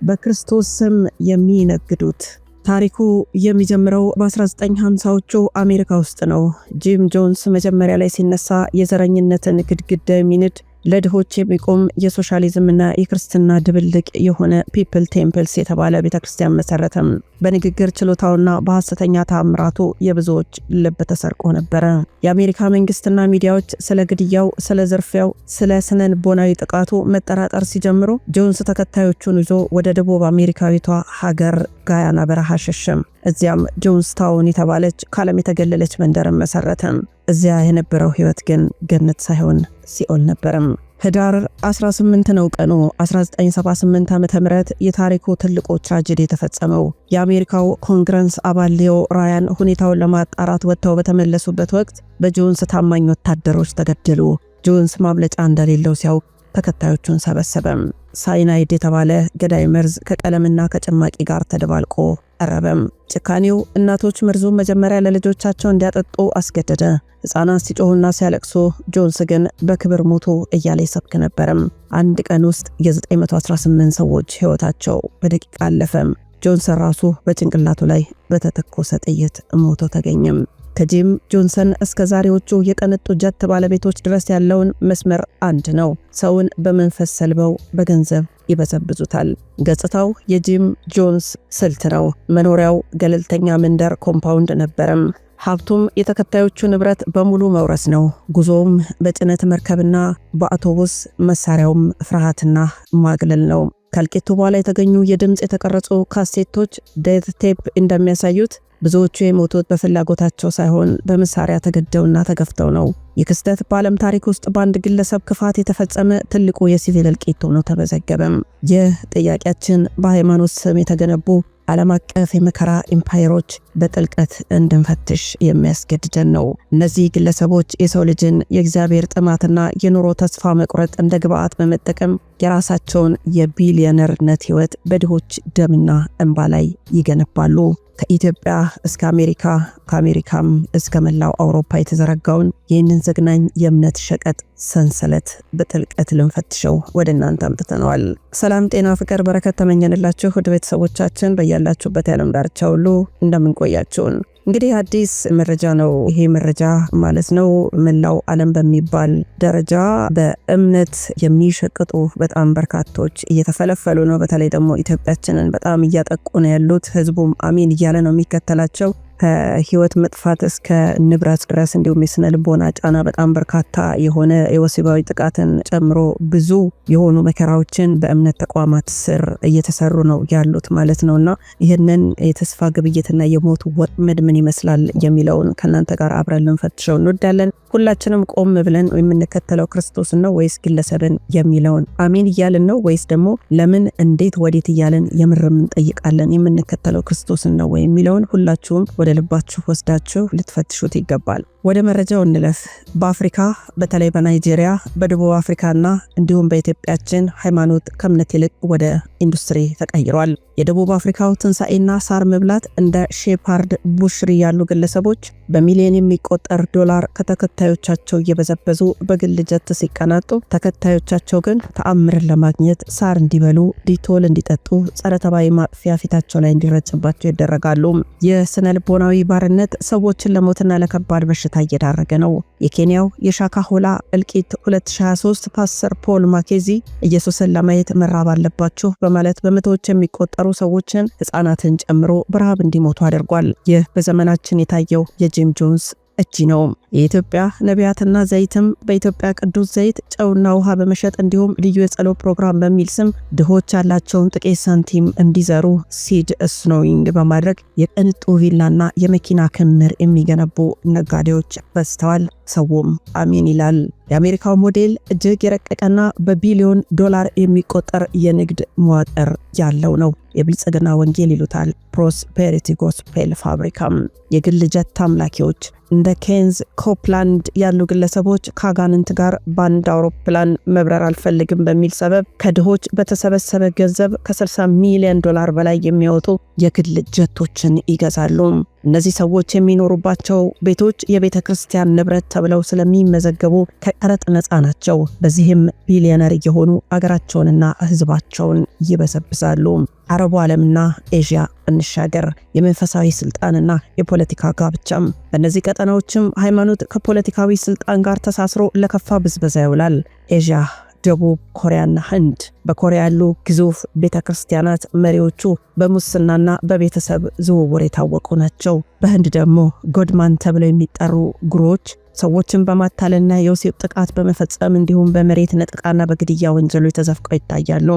በክርስቶስ ስም የሚነግዱት። ታሪኩ የሚጀምረው በ1950ዎቹ አሜሪካ ውስጥ ነው። ጂም ጆንስ መጀመሪያ ላይ ሲነሳ የዘረኝነትን ግድግዳ የሚንድ ለድሆች የሚቆም የሶሻሊዝምና የክርስትና ድብልቅ የሆነ ፒፕል ቴምፕልስ የተባለ ቤተክርስቲያን መሰረተም። በንግግር ችሎታውና በሐሰተኛ ተአምራቱ የብዙዎች ልብ ተሰርቆ ነበረ። የአሜሪካ መንግስትና ሚዲያዎች ስለ ግድያው፣ ስለ ዝርፊያው፣ ስለ ስነልቦናዊ ጥቃቱ መጠራጠር ሲጀምሩ ጆንስ ተከታዮቹን ይዞ ወደ ደቡብ አሜሪካዊቷ ሀገር ጋያና በረሃ ሸሸም። እዚያም ጆንስ ታውን የተባለች ካለም የተገለለች መንደርን መሰረተም። እዚያ የነበረው ህይወት ግን ገነት ሳይሆን ሲኦል ነበርም። ህዳር 18 ነው ቀኑ 1978 ዓ.ም የታሪኩ ትልቁ ትራጀዲ የተፈጸመው። የአሜሪካው ኮንግረስ አባል ሌዮ ራያን ሁኔታውን ለማጣራት ወጥተው በተመለሱበት ወቅት በጆንስ ታማኝ ወታደሮች ተገደሉ። ጆንስ ማምለጫ እንደሌለው ሲያውቅ ተከታዮቹን ሰበሰበም። ሳይናይድ የተባለ ገዳይ መርዝ ከቀለምና ከጭማቂ ጋር ተደባልቆ ቀረበም። ጭካኔው እናቶች መርዙን መጀመሪያ ለልጆቻቸው እንዲያጠጡ አስገደደ። ሕፃናት ሲጮሁና ሲያለቅሱ፣ ጆንስ ግን በክብር ሞቶ እያለ ይሰብክ ነበርም። አንድ ቀን ውስጥ የ918 ሰዎች ህይወታቸው በደቂቃ አለፈም። ጆንስ ራሱ በጭንቅላቱ ላይ በተተኮሰ ጥይት ሞቶ ተገኘም። ከጂም ጆንሰን እስከ ዛሬዎቹ የቀነጡ ጀት ባለቤቶች ድረስ ያለውን መስመር አንድ ነው። ሰውን በመንፈስ ሰልበው በገንዘብ ይበዘብዙታል። ገጽታው የጂም ጆንስ ስልት ነው። መኖሪያው ገለልተኛ መንደር ኮምፓውንድ ነበረም። ሀብቱም የተከታዮቹ ንብረት በሙሉ መውረስ ነው። ጉዞውም በጭነት መርከብና በአውቶቡስ፣ መሳሪያውም ፍርሃትና ማግለል ነው። ከልቂቱ በኋላ የተገኙ የድምፅ የተቀረጹ ካሴቶች ዴት ቴፕ እንደሚያሳዩት ብዙዎቹ የሞቱት በፍላጎታቸው ሳይሆን በመሳሪያ ተገደውና ተገፍተው ነው። ይህ ክስተት በዓለም ታሪክ ውስጥ በአንድ ግለሰብ ክፋት የተፈጸመ ትልቁ የሲቪል እልቂት ሆኖ ተመዘገበም። ይህ ጥያቄያችን በሃይማኖት ስም የተገነቡ ዓለም አቀፍ የመከራ ኢምፓየሮች በጥልቀት እንድንፈትሽ የሚያስገድደን ነው። እነዚህ ግለሰቦች የሰው ልጅን የእግዚአብሔር ጥማትና የኑሮ ተስፋ መቁረጥ እንደ ግብዓት በመጠቀም የራሳቸውን የቢሊዮነርነት ህይወት በድሆች ደምና እንባ ላይ ይገነባሉ። ከኢትዮጵያ እስከ አሜሪካ፣ ከአሜሪካም እስከ መላው አውሮፓ የተዘረጋውን ይህንን ዘግናኝ የእምነት ሸቀጥ ሰንሰለት በጥልቀት ልንፈትሸው ወደ እናንተ አምጥተነዋል። ሰላም፣ ጤና፣ ፍቅር፣ በረከት ተመኘንላችሁ ወደ ቤተሰቦቻችን በያላችሁበት የዓለም ዳርቻ ሁሉ እንደምንቆያችሁን። እንግዲህ አዲስ መረጃ ነው ይሄ መረጃ ማለት ነው። መላው ዓለም በሚባል ደረጃ በእምነት የሚሸቅጡ በጣም በርካቶች እየተፈለፈሉ ነው። በተለይ ደግሞ ኢትዮጵያችንን በጣም እያጠቁ ነው ያሉት። ህዝቡም አሚን እያለ ነው የሚከተላቸው። ከህይወት መጥፋት እስከ ንብረት ድረስ እንዲሁም የስነ ልቦና ጫና በጣም በርካታ የሆነ የወሲባዊ ጥቃትን ጨምሮ ብዙ የሆኑ መከራዎችን በእምነት ተቋማት ስር እየተሰሩ ነው ያሉት ማለት ነውና ይህንን የተስፋ ግብይትና የሞት ወጥመድ ምን ይመስላል የሚለውን ከናንተ ጋር አብረን ልንፈትሸው እንወዳለን። ሁላችንም ቆም ብለን የምንከተለው ክርስቶስን ነው ወይስ ግለሰብን የሚለውን አሜን እያልን ነው ወይስ ደግሞ ለምን፣ እንዴት፣ ወዴት እያልን የምርም እንጠይቃለን? የምንከተለው ክርስቶስን ነው ወይ የሚለውን ሁላችሁም ወደ ልባችሁ ወስዳችሁ ልትፈትሹት ይገባል። ወደ መረጃው እንለፍ። በአፍሪካ በተለይ በናይጄሪያ፣ በደቡብ አፍሪካና እንዲሁም በኢትዮጵያችን ሃይማኖት ከእምነት ይልቅ ወደ ኢንዱስትሪ ተቀይሯል። የደቡብ አፍሪካው ትንሳኤና ሳር መብላት እንደ ሼፓርድ ቡሽሪ ያሉ ግለሰቦች በሚሊዮን የሚቆጠር ዶላር ከተከታዮቻቸው እየበዘበዙ በግል ጀት ሲቀናጡ፣ ተከታዮቻቸው ግን ተአምርን ለማግኘት ሳር እንዲበሉ፣ ዲቶል እንዲጠጡ፣ ጸረ ተባይ ማጥፊያ ፊታቸው ላይ እንዲረጭባቸው ይደረጋሉ። የስነ ልቦናዊ ባርነት ሰዎችን ለሞትና ለከባድ በሽታ እየዳረገ ነው። የኬንያው የሻካሆላ እልቂት 2023 ፓስተር ፖል ማኬዚ ኢየሱስን ለማየት መራብ አለባችሁ በማለት በመቶዎች የሚቆጠሩ ሰዎችን ሕፃናትን ጨምሮ በረሃብ እንዲሞቱ አድርጓል። ይህ በዘመናችን የታየው የጂም ጆንስ እጅ ነው። የኢትዮጵያ ነቢያትና ዘይትም በኢትዮጵያ ቅዱስ ዘይት ጨውና ውሃ በመሸጥ እንዲሁም ልዩ የጸሎት ፕሮግራም በሚል ስም ድሆች ያላቸውን ጥቂት ሳንቲም እንዲዘሩ ሲድ ስኖዊንግ በማድረግ የቅንጡ ቪላና የመኪና ክምር የሚገነቡ ነጋዴዎች በዝተዋል። ሰውም አሜን ይላል። የአሜሪካው ሞዴል እጅግ የረቀቀና በቢሊዮን ዶላር የሚቆጠር የንግድ መዋቅር ያለው ነው። የብልጽግና ወንጌል ይሉታል። ፕሮስፔሪቲ ጎስፔል ፋብሪካም የግል ጀት አምላኪዎች እንደ ኬንዝ ኮፕላንድ ያሉ ግለሰቦች ከአጋንንት ጋር በአንድ አውሮፕላን መብረር አልፈልግም በሚል ሰበብ ከድሆች በተሰበሰበ ገንዘብ ከ60 ሚሊዮን ዶላር በላይ የሚያወጡ የግል ጀቶችን ይገዛሉ። እነዚህ ሰዎች የሚኖሩባቸው ቤቶች የቤተ ክርስቲያን ንብረት ተብለው ስለሚመዘገቡ ከቀረጥ ነፃ ናቸው። በዚህም ቢሊዮነር የሆኑ አገራቸውንና ሕዝባቸውን ይበሰብሳሉ። አረቡ ዓለምና ኤዥያ እንሻገር። የመንፈሳዊ ስልጣንና የፖለቲካ ጋብቻም በእነዚህ ቀጠናዎችም ሃይማኖት ከፖለቲካዊ ስልጣን ጋር ተሳስሮ ለከፋ ብዝበዛ ይውላል። ኤዥያ፣ ደቡብ ኮሪያና ህንድ። በኮሪያ ያሉ ግዙፍ ቤተክርስቲያናት መሪዎቹ በሙስናና በቤተሰብ ዝውውር የታወቁ ናቸው። በህንድ ደግሞ ጎድማን ተብለው የሚጠሩ ጉሮዎች ሰዎችን በማታለልና የወሲብ ጥቃት በመፈጸም እንዲሁም በመሬት ነጥቃና በግድያ ወንጀሎች ተዘፍቀው ይታያሉ።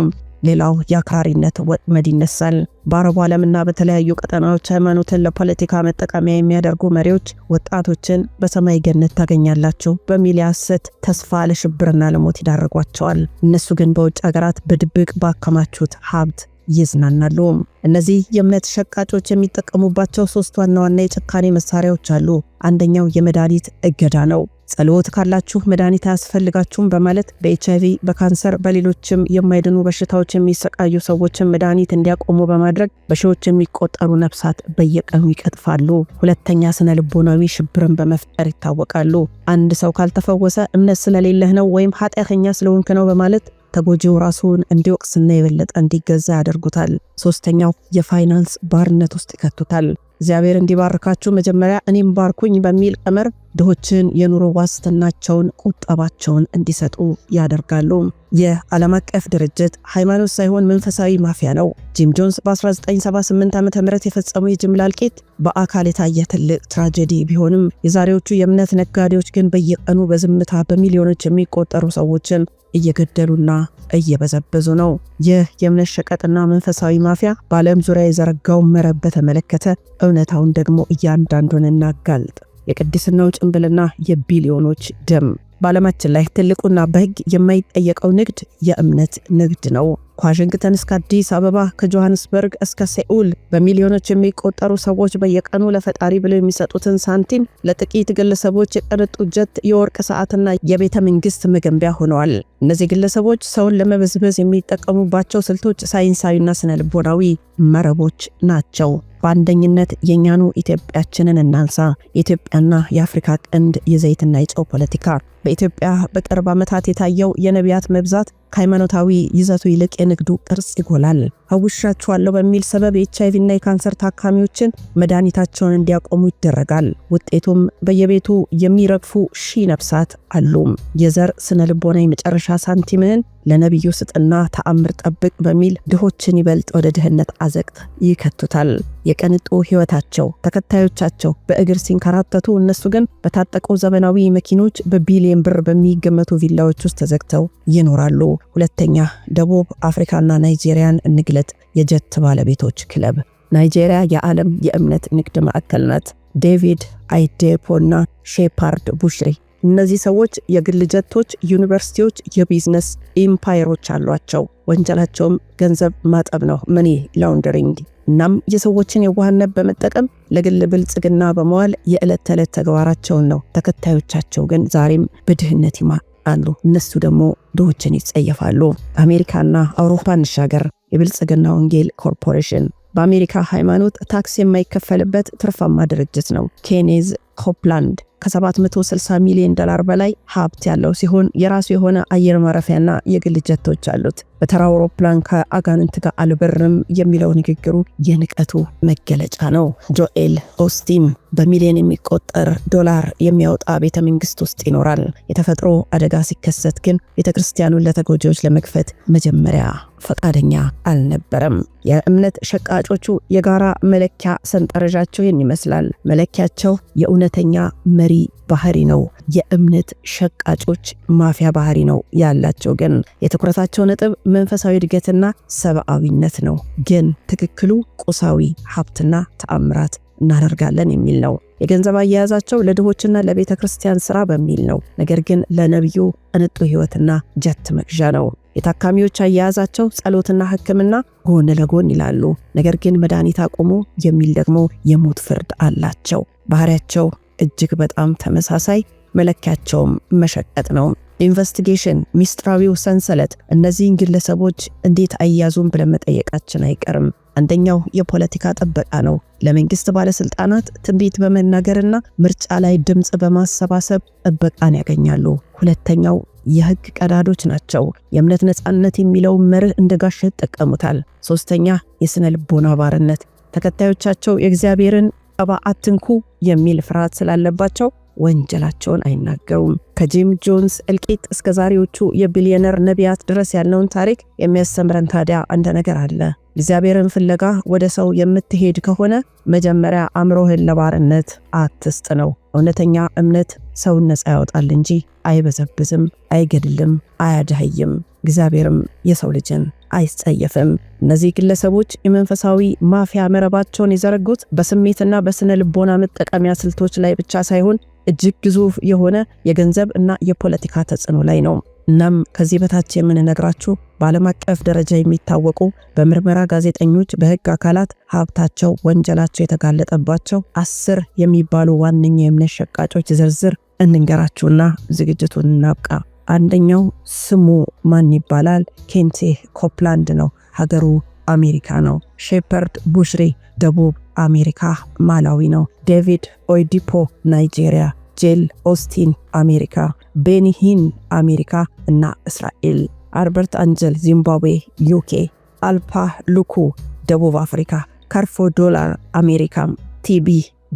ሌላው የአክራሪነት ወጥመድ ይነሳል። በአረቡ ዓለምና በተለያዩ ቀጠናዎች ሃይማኖትን ለፖለቲካ መጠቀሚያ የሚያደርጉ መሪዎች ወጣቶችን በሰማይ ገነት ታገኛላችሁ በሚል የሐሰት ተስፋ ለሽብርና ለሞት ይዳረጓቸዋል። እነሱ ግን በውጭ ሀገራት በድብቅ ባከማቹት ሀብት ይዝናናሉ። እነዚህ የእምነት ሸቃጮች የሚጠቀሙባቸው 3 ዋና ዋና የጭካኔ መሳሪያዎች አሉ። አንደኛው የመድኃኒት እገዳ ነው። ጸሎት ካላችሁ መድኃኒት አያስፈልጋችሁም በማለት በኤችአይቪ፣ በካንሰር፣ በሌሎችም የማይድኑ በሽታዎች የሚሰቃዩ ሰዎችን መድኃኒት እንዲያቆሙ በማድረግ በሺዎች የሚቆጠሩ ነፍሳት በየቀኑ ይቀጥፋሉ። ሁለተኛ ስነ ልቦናዊ ሽብርን በመፍጠር ይታወቃሉ። አንድ ሰው ካልተፈወሰ እምነት ስለሌለህ ነው ወይም ኃጢአተኛ ስለሆንክ ነው በማለት ተጎጂው ራሱን እንዲወቅስና የበለጠ እንዲገዛ ያደርጉታል። ሶስተኛው የፋይናንስ ባርነት ውስጥ ይከቱታል። እግዚአብሔር እንዲባርካችሁ መጀመሪያ እኔም ባርኩኝ በሚል ቀመር ድሆችን የኑሮ ዋስትናቸውን፣ ቁጠባቸውን እንዲሰጡ ያደርጋሉ። የዓለም አቀፍ ድርጅት ሃይማኖት ሳይሆን መንፈሳዊ ማፊያ ነው። ጂም ጆንስ በ1978 ዓ.ም የፈጸመው የጅምላ እልቂት በአካል የታየ ትልቅ ትራጀዲ ቢሆንም የዛሬዎቹ የእምነት ነጋዴዎች ግን በየቀኑ በዝምታ በሚሊዮኖች የሚቆጠሩ ሰዎችን እየገደሉና እየበዘበዙ ነው። ይህ የእምነት ሸቀጥና መንፈሳዊ ማፊያ በዓለም ዙሪያ የዘረጋው መረብ በተመለከተ እውነታውን ደግሞ እያንዳንዱን እናጋልጥ። የቅድስናው ጭንብልና የቢሊዮኖች ደም። በዓለማችን ላይ ትልቁና በሕግ የማይጠየቀው ንግድ የእምነት ንግድ ነው። ከዋሽንግተን እስከ አዲስ አበባ፣ ከጆሃንስበርግ እስከ ሴኡል በሚሊዮኖች የሚቆጠሩ ሰዎች በየቀኑ ለፈጣሪ ብለው የሚሰጡትን ሳንቲም ለጥቂት ግለሰቦች የቅንጡ ጀት፣ የወርቅ ሰዓትና የቤተ መንግስት መገንቢያ ሆነዋል። እነዚህ ግለሰቦች ሰውን ለመበዝበዝ የሚጠቀሙባቸው ስልቶች ሳይንሳዊና ስነ ልቦናዊ መረቦች ናቸው። በአንደኝነት የኛኑ ኢትዮጵያችንን እናንሳ። የኢትዮጵያና የአፍሪካ ቀንድ የዘይትና የጨው ፖለቲካ። በኢትዮጵያ በቅርብ ዓመታት የታየው የነቢያት መብዛት ከሃይማኖታዊ ይዘቱ ይልቅ የንግዱ ቅርጽ ይጎላል። አውሻችኋለሁ በሚል ሰበብ የኤችአይቪ እና የካንሰር ታካሚዎችን መድኃኒታቸውን እንዲያቆሙ ይደረጋል። ውጤቱም በየቤቱ የሚረግፉ ሺህ ነፍሳት አሉ። የዘር ስነ ልቦና የመጨረሻ ሳንቲምህን ለነቢዩ ስጥና ተአምር ጠብቅ በሚል ድሆችን ይበልጥ ወደ ድህነት አዘቅት ይከቱታል። የቅንጡ ህይወታቸው ተከታዮቻቸው በእግር ሲንከራተቱ፣ እነሱ ግን በታጠቁ ዘመናዊ መኪኖች በቢሊዮን ብር በሚገመቱ ቪላዎች ውስጥ ተዘግተው ይኖራሉ። ሁለተኛ ደቡብ አፍሪካና ናይጄሪያን እንግለጥ። የጀት ባለቤቶች ክለብ። ናይጄሪያ የዓለም የእምነት ንግድ ማዕከል ናት። ዴቪድ አይዴፖና ሼፓርድ ቡሽሪ እነዚህ ሰዎች የግል ጀቶች፣ ዩኒቨርሲቲዎች፣ የቢዝነስ ኢምፓየሮች አሏቸው። ወንጀላቸውም ገንዘብ ማጠብ ነው፣ መኒ ላውንደሪንግ። እናም የሰዎችን የዋህነት በመጠቀም ለግል ብልጽግና በመዋል የዕለት ተዕለት ተግባራቸውን ነው። ተከታዮቻቸው ግን ዛሬም በድህነት ይማቃሉ። እነሱ ደግሞ ድሆችን ይጸየፋሉ። አሜሪካና አውሮፓ እንሻገር። የብልጽግና ወንጌል ኮርፖሬሽን በአሜሪካ ሃይማኖት ታክስ የማይከፈልበት ትርፋማ ድርጅት ነው። ኬኔዝ ኮፕላንድ ከ760 ሚሊዮን ዶላር በላይ ሀብት ያለው ሲሆን የራሱ የሆነ አየር ማረፊያና የግል ጀቶች አሉት። በተራ አውሮፕላን ከአጋንንት ጋር አልበርም የሚለው ንግግሩ የንቀቱ መገለጫ ነው። ጆኤል ኦስቲን በሚሊዮን የሚቆጠር ዶላር የሚያወጣ ቤተ መንግስት ውስጥ ይኖራል። የተፈጥሮ አደጋ ሲከሰት ግን ቤተክርስቲያኑን ለተጎጂዎች ለመክፈት መጀመሪያ ፈቃደኛ አልነበረም። የእምነት ሸቃጮቹ የጋራ መለኪያ ሰንጠረዣቸው ይመስላል። መለኪያቸው የእውነተኛ መሪ ባህሪ ነው። የእምነት ሸቃጮች ማፊያ ባህሪ ነው ያላቸው። ግን የትኩረታቸው ነጥብ መንፈሳዊ እድገትና ሰብአዊነት ነው። ግን ትክክሉ ቁሳዊ ሀብትና ተአምራት እናደርጋለን የሚል ነው። የገንዘብ አያያዛቸው ለድሆችና ለቤተ ክርስቲያን ስራ በሚል ነው። ነገር ግን ለነብዩ ቅንጡ ህይወትና ጀት መግዣ ነው። የታካሚዎች አያያዛቸው ጸሎትና ሕክምና ጎን ለጎን ይላሉ። ነገር ግን መድኃኒት አቁሙ የሚል ደግሞ የሞት ፍርድ አላቸው። ባህሪያቸው እጅግ በጣም ተመሳሳይ፣ መለኪያቸውም መሸቀጥ ነው። ኢንቨስቲጌሽን፣ ሚስጥራዊው ሰንሰለት እነዚህን ግለሰቦች እንዴት አያዙም ብለን መጠየቃችን አይቀርም። አንደኛው የፖለቲካ ጥበቃ ነው። ለመንግስት ባለስልጣናት ትንቢት በመናገርና ምርጫ ላይ ድምጽ በማሰባሰብ ጥበቃን ያገኛሉ። ሁለተኛው የህግ ቀዳዶች ናቸው። የእምነት ነጻነት የሚለው መርህ እንደ ጋሻ ይጠቀሙታል። ሶስተኛ የስነ ልቦና ባርነት። ተከታዮቻቸው የእግዚአብሔርን ቀባ አትንኩ የሚል ፍርሃት ስላለባቸው ወንጀላቸውን አይናገሩም። ከጂም ጆንስ እልቂት እስከ ዛሬዎቹ የቢሊዮነር ነቢያት ድረስ ያለውን ታሪክ የሚያስተምረን ታዲያ አንድ ነገር አለ። እግዚአብሔርን ፍለጋ ወደ ሰው የምትሄድ ከሆነ መጀመሪያ አእምሮህን ለባርነት አትስጥ ነው። እውነተኛ እምነት ሰውን ነፃ ያወጣል እንጂ አይበዘብዝም፣ አይገድልም፣ አያድህይም። እግዚአብሔርም የሰው ልጅን አይጸየፍም። እነዚህ ግለሰቦች የመንፈሳዊ ማፊያ መረባቸውን የዘረጉት በስሜትና በስነ ልቦና መጠቀሚያ ስልቶች ላይ ብቻ ሳይሆን እጅግ ግዙፍ የሆነ የገንዘብ እና የፖለቲካ ተጽዕኖ ላይ ነው። እናም ከዚህ በታች የምንነግራችሁ በዓለም አቀፍ ደረጃ የሚታወቁ በምርመራ ጋዜጠኞች፣ በህግ አካላት ሀብታቸው፣ ወንጀላቸው የተጋለጠባቸው 10 የሚባሉ ዋነኛ የእምነት ሸቃጮች ዝርዝር እንንገራችሁና ዝግጅቱን እናብቃ። አንደኛው ስሙ ማን ይባላል? ኬንቴ ኮፕላንድ ነው። ሀገሩ አሜሪካ ነው። ሼፐርድ ቡሽሪ ደቡብ አሜሪካ ማላዊ ነው። ዴቪድ ኦይዲፖ ናይጄሪያ፣ ጄል ኦስቲን አሜሪካ፣ ቤኒሂን አሜሪካ እና እስራኤል፣ አልበርት አንጀል ዚምባብዌ ዩኬ፣ አልፓ ሉኩ ደቡብ አፍሪካ፣ ካርፎ ዶላር አሜሪካ፣ ቲቢ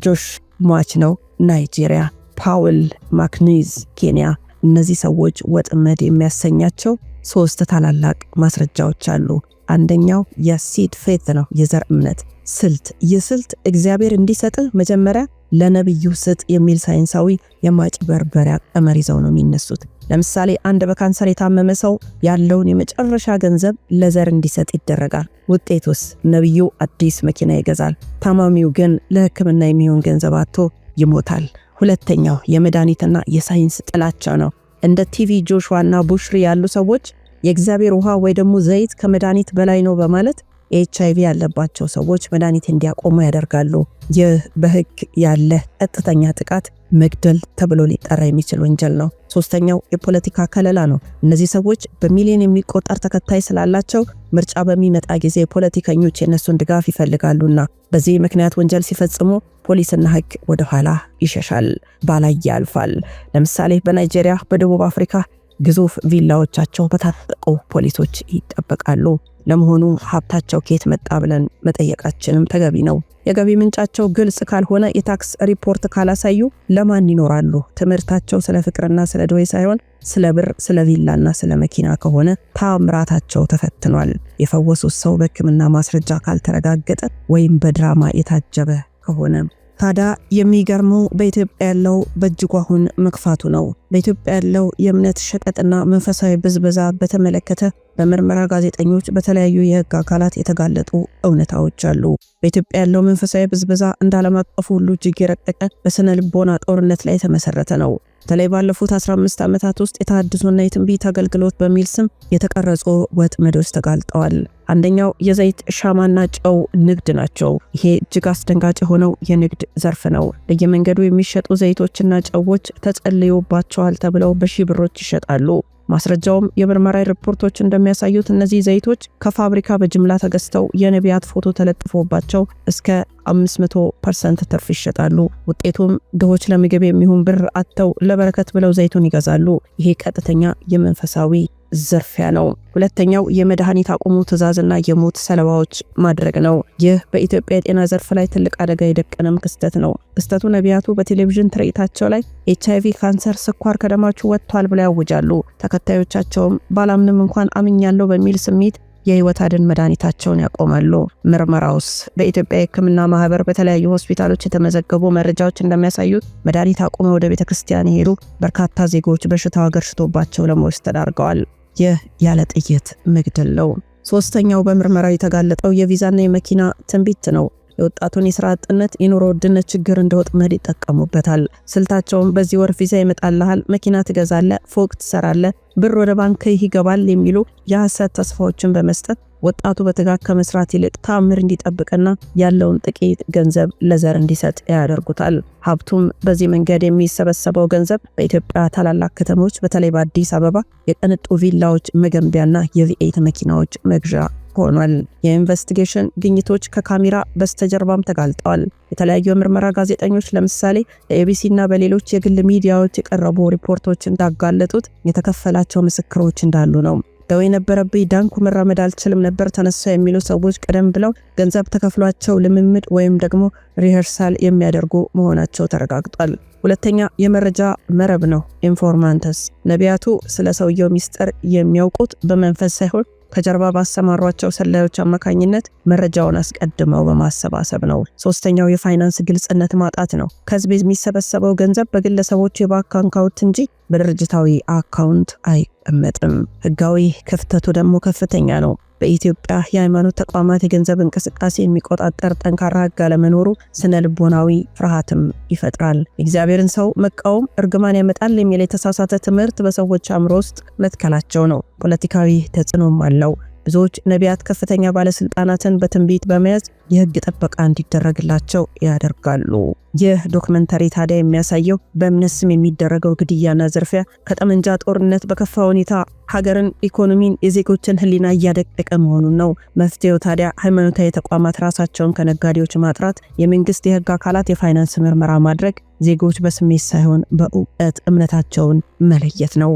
ጆሽ ሟች ነው ናይጄሪያ፣ ፓውል ማክኒዝ ኬንያ። እነዚህ ሰዎች ወጥመድ የሚያሰኛቸው 3 ታላላቅ ማስረጃዎች አሉ። አንደኛው የሲድ ፌት ነው፣ የዘር እምነት ስልት። ይህ ስልት እግዚአብሔር እንዲሰጥህ መጀመሪያ ለነብዩ ስጥ የሚል ሳይንሳዊ የማጭበርበሪያ ቀመር ይዘው ነው የሚነሱት። ለምሳሌ አንድ በካንሰር የታመመ ሰው ያለውን የመጨረሻ ገንዘብ ለዘር እንዲሰጥ ይደረጋል። ውጤቱስ ነብዩ አዲስ መኪና ይገዛል፣ ታማሚው ግን ለሕክምና የሚሆን ገንዘብ አጥቶ ይሞታል። ሁለተኛው የመድኃኒትና የሳይንስ ጥላቻ ነው። እንደ ቲቪ ጆሹዋና ቡሽሪ ያሉ ሰዎች የእግዚአብሔር ውሃ ወይ ደግሞ ዘይት ከመድኃኒት በላይ ነው በማለት ኤችአይቪ ያለባቸው ሰዎች መድኃኒት እንዲያቆሙ ያደርጋሉ። ይህ በህግ ያለ ቀጥተኛ ጥቃት መግደል ተብሎ ሊጠራ የሚችል ወንጀል ነው። ሶስተኛው የፖለቲካ ከለላ ነው። እነዚህ ሰዎች በሚሊዮን የሚቆጠር ተከታይ ስላላቸው ምርጫ በሚመጣ ጊዜ ፖለቲከኞች የነሱን ድጋፍ ይፈልጋሉና በዚህ ምክንያት ወንጀል ሲፈጽሙ ፖሊስና ህግ ወደ ኋላ ይሸሻል፣ ባላይ ያልፋል። ለምሳሌ በናይጄሪያ፣ በደቡብ አፍሪካ ግዙፍ ቪላዎቻቸው በታጠቁ ፖሊሶች ይጠበቃሉ። ለመሆኑ ሀብታቸው ከየት መጣ ብለን መጠየቃችንም ተገቢ ነው። የገቢ ምንጫቸው ግልጽ ካልሆነ፣ የታክስ ሪፖርት ካላሳዩ ለማን ይኖራሉ? ትምህርታቸው ስለ ፍቅርና ስለ ድዌ ሳይሆን ስለ ብር፣ ስለ ቪላና ስለ መኪና ከሆነ ታምራታቸው ተፈትኗል። የፈወሱት ሰው በሕክምና ማስረጃ ካልተረጋገጠ ወይም በድራማ የታጀበ ከሆነ ታዲያ የሚገርመው በኢትዮጵያ ያለው በእጅጉ አሁን መክፋቱ ነው። በኢትዮጵያ ያለው የእምነት ሸቀጥና መንፈሳዊ ብዝበዛ በተመለከተ በምርመራ ጋዜጠኞች፣ በተለያዩ የህግ አካላት የተጋለጡ እውነታዎች አሉ። በኢትዮጵያ ያለው መንፈሳዊ ብዝበዛ እንደ ዓለም አቀፉ ሁሉ እጅግ የረቀቀ በስነ ልቦና ጦርነት ላይ የተመሰረተ ነው። በተለይ ባለፉት 15 ዓመታት ውስጥ የተሐድሶና የትንቢት አገልግሎት በሚል ስም የተቀረጹ ወጥመዶች ተጋልጠዋል። አንደኛው የዘይት ሻማና ጨው ንግድ ናቸው። ይሄ እጅግ አስደንጋጭ የሆነው የንግድ ዘርፍ ነው። በየመንገዱ የሚሸጡ ዘይቶችና ጨዎች ተጸልዮባቸዋል ተብለው በሺህ ብሮች ይሸጣሉ። ማስረጃውም የምርመራ ሪፖርቶች እንደሚያሳዩት እነዚህ ዘይቶች ከፋብሪካ በጅምላ ተገዝተው የነቢያት ፎቶ ተለጥፎባቸው እስከ 500% ትርፍ ይሸጣሉ። ውጤቱም ድሆች ለምግብ የሚሆን ብር አጥተው ለበረከት ብለው ዘይቱን ይገዛሉ። ይሄ ቀጥተኛ የመንፈሳዊ ዘርፊያ ነው። ሁለተኛው የመድኃኒት አቁሙ ትዕዛዝና የሞት ሰለባዎች ማድረግ ነው። ይህ በኢትዮጵያ የጤና ዘርፍ ላይ ትልቅ አደጋ የደቀነም ክስተት ነው። ክስተቱ ነቢያቱ በቴሌቪዥን ትርኢታቸው ላይ ኤችአይቪ፣ ካንሰር፣ ስኳር ከደማችሁ ወጥቷል ብለው ያውጃሉ። ተከታዮቻቸውም ባላምንም እንኳን አምኛለሁ በሚል ስሜት የህይወት አድን መድኃኒታቸውን ያቆማሉ። ምርመራውስ? በኢትዮጵያ የሕክምና ማህበር በተለያዩ ሆስፒታሎች የተመዘገቡ መረጃዎች እንደሚያሳዩት መድኃኒት አቁመው ወደ ቤተክርስቲያን የሄዱ በርካታ ዜጎች በሽታው አገርሽቶባቸው ለሞት ተዳርገዋል። ይህ ያለ ጥይት መግደል ነው። ሶስተኛው በምርመራው የተጋለጠው የቪዛና የመኪና ትንቢት ነው። የወጣቱን የሥራ አጥነት፣ የኑሮ ውድነት ችግር እንደ ወጥመድ ይጠቀሙበታል። ስልታቸውም በዚህ ወር ቪዛ ይመጣልሃል፣ መኪና ትገዛለህ፣ ፎቅ ትሰራለህ፣ ብር ወደ ባንክ ይገባል የሚሉ የሐሰት ተስፋዎችን በመስጠት ወጣቱ በትጋት ከመስራት ይልቅ ታምር እንዲጠብቅና ያለውን ጥቂት ገንዘብ ለዘር እንዲሰጥ ያደርጉታል። ሀብቱም በዚህ መንገድ የሚሰበሰበው ገንዘብ በኢትዮጵያ ታላላቅ ከተሞች በተለይ በአዲስ አበባ የቅንጡ ቪላዎች መገንቢያና የቪኤት መኪናዎች መግዣ ሆኗል። የኢንቨስቲጌሽን ግኝቶች ከካሜራ በስተጀርባም ተጋልጠዋል። የተለያዩ የምርመራ ጋዜጠኞች ለምሳሌ ለኤቢሲና በሌሎች የግል ሚዲያዎች የቀረቡ ሪፖርቶች እንዳጋለጡት የተከፈላቸው ምስክሮች እንዳሉ ነው። ደዌ የነበረብኝ ዳንኩ፣ መራመድ አልችልም ነበር ተነሳ የሚሉ ሰዎች ቀደም ብለው ገንዘብ ተከፍሏቸው ልምምድ ወይም ደግሞ ሪሄርሳል የሚያደርጉ መሆናቸው ተረጋግጧል። ሁለተኛ የመረጃ መረብ ነው። ኢንፎርማንትስ ነቢያቱ ስለ ሰውየው ሚስጥር የሚያውቁት በመንፈስ ሳይሆን ከጀርባ ባሰማሯቸው ሰላዮች አማካኝነት መረጃውን አስቀድመው በማሰባሰብ ነው። ሶስተኛው የፋይናንስ ግልጽነት ማጣት ነው። ከህዝብ የሚሰበሰበው ገንዘብ በግለሰቦች የባንክ አካውንት እንጂ በድርጅታዊ አካውንት አይቀመጥም። ህጋዊ ክፍተቱ ደግሞ ከፍተኛ ነው። በኢትዮጵያ የሃይማኖት ተቋማት የገንዘብ እንቅስቃሴ የሚቆጣጠር ጠንካራ ህግ አለመኖሩ ስነ ልቦናዊ ፍርሃትም ይፈጥራል። የእግዚአብሔርን ሰው መቃወም እርግማን ያመጣል የሚል የተሳሳተ ትምህርት በሰዎች አእምሮ ውስጥ መትከላቸው ነው። ፖለቲካዊ ተጽዕኖም አለው። ብዙዎች ነቢያት ከፍተኛ ባለስልጣናትን በትንቢት በመያዝ የህግ ጥበቃ እንዲደረግላቸው ያደርጋሉ። ይህ ዶክመንተሪ ታዲያ የሚያሳየው በእምነት ስም የሚደረገው ግድያና ዝርፊያ ከጠመንጃ ጦርነት በከፋ ሁኔታ ሀገርን፣ ኢኮኖሚን፣ የዜጎችን ህሊና እያደቀቀ መሆኑን ነው። መፍትሄው ታዲያ ሃይማኖታዊ ተቋማት ራሳቸውን ከነጋዴዎች ማጥራት፣ የመንግስት የህግ አካላት የፋይናንስ ምርመራ ማድረግ፣ ዜጎች በስሜት ሳይሆን በእውቀት እምነታቸውን መለየት ነው።